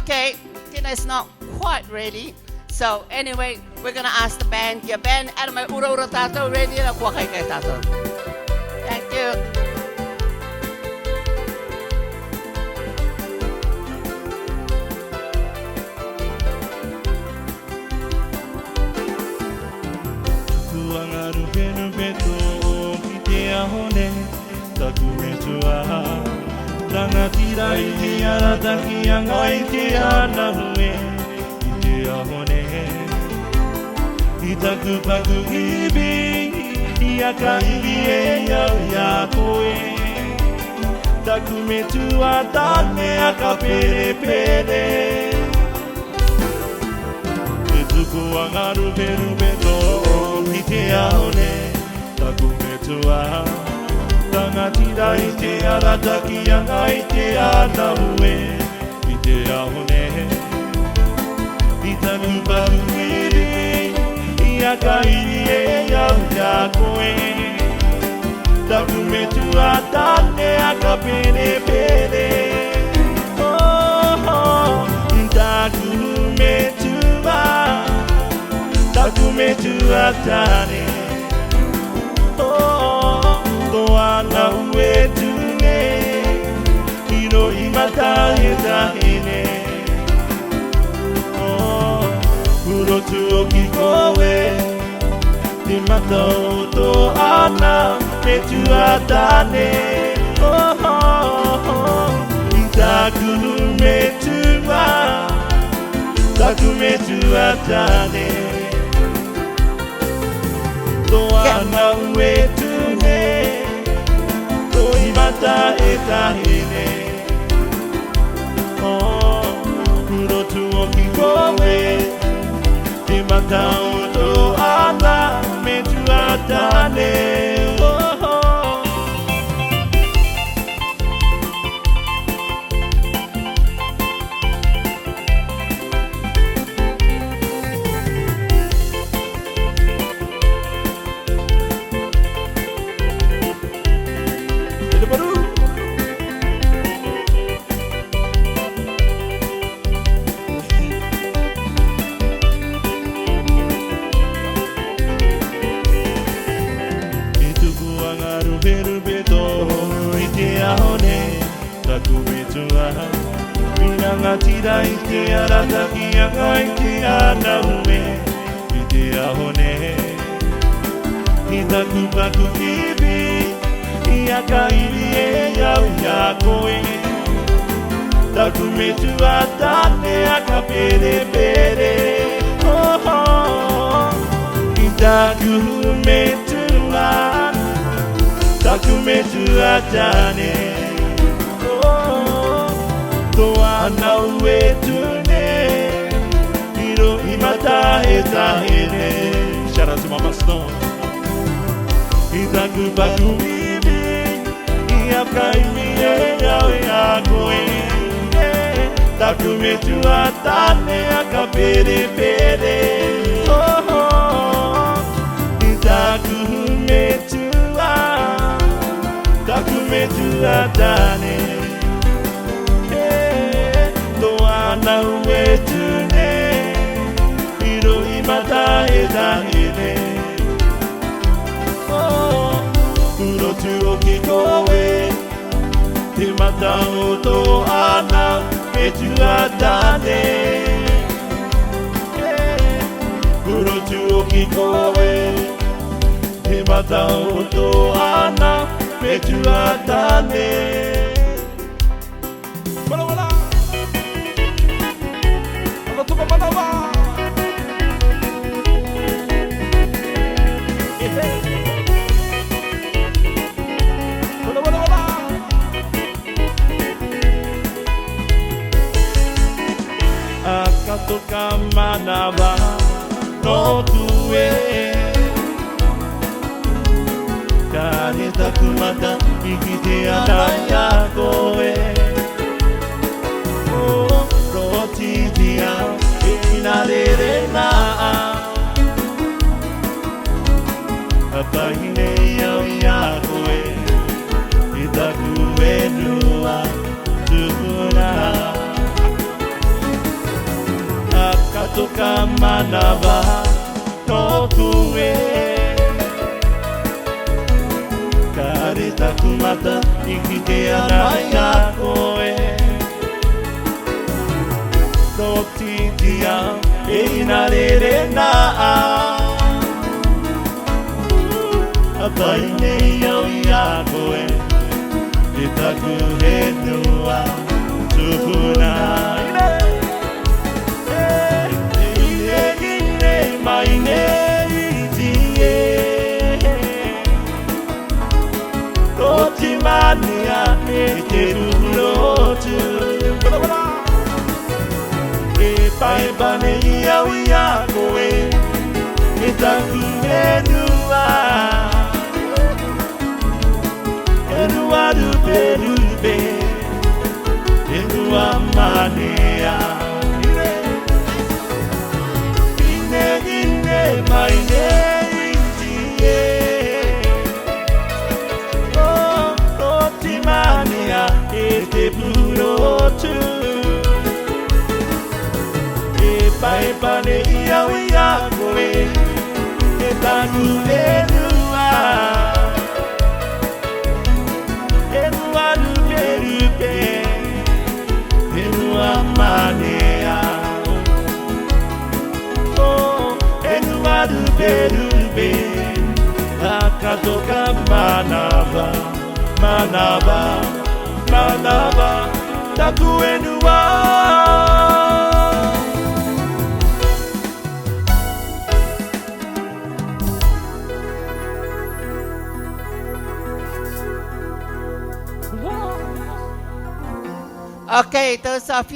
Okay, Tina's not quite ready. So anyway, we're gonna ask the band. Your band, ano may ura-ura tato, ready na kuha kay tato. Thank you. Tanga tira i ara taki angai te ana hue i te ahone I taku paku ibi I aka ibi e iau ia koe Taku me tua tane aka pere pere E tuku angaru peru beto i te ahone Taku me tua Tanga tira I te ara taki anga I te ana hue I te ahone I taku paku ibi I aka ibi e iau ia koe Taku me tua tane aka pere pere Oh, oh Taku me tua Taku me tua tane Toana ue tune Hiro imata e tahine Oh, urotu o ki koe Te mata o to ana me tua tane Oh, oh, oh Taku me tua Taku me tua tane Toana ue tune Mata e tahine Oh, urotu o ki koe Te mata o to ana me tua tane Oh, oh Tira I te ara taki anga I te ana hue I te ahone I taku paku ibi I aka ibi e iau ia koe Taku me tua tane aka pere pere Oh, oh I taku me tua Taku me tua tane Toana ue tune Hiro imata e tahine Shout out to Mama Snow I taku paku ibi I aka ibi e iau ia koe Taku me tua tane aka pere pere Oh, oh I taku me tua Taku me tua tane Toana ue tune Hiro imata e tahine Oh, urotu o ki koe Te mata o to ana me tua tane Urotu o ki koe Te mata o to ana me tua tane Akatoka manaba no tue Kare taku mata ikite ana ia koe Oh, roti dia inarere na Apahine iau ia koe Itaku e nua tukuna ka manava no kue Kare taku mata ikite anai a koe No titia e inarere na a Apai nei au I a koe E taku he nua tupuna Mai nei tie Toti mania e te rurotu E pai bane ia uia koe E taku e nua E nua rupe rupe E nua manea Mai nei tie Oh, toti mania e te purotu E pai pane ia uia koe E taku e nua E nua rupe rupe E nua manea Rube, rube, akatoka manava, manava, manava, taku enua. Okay, those of you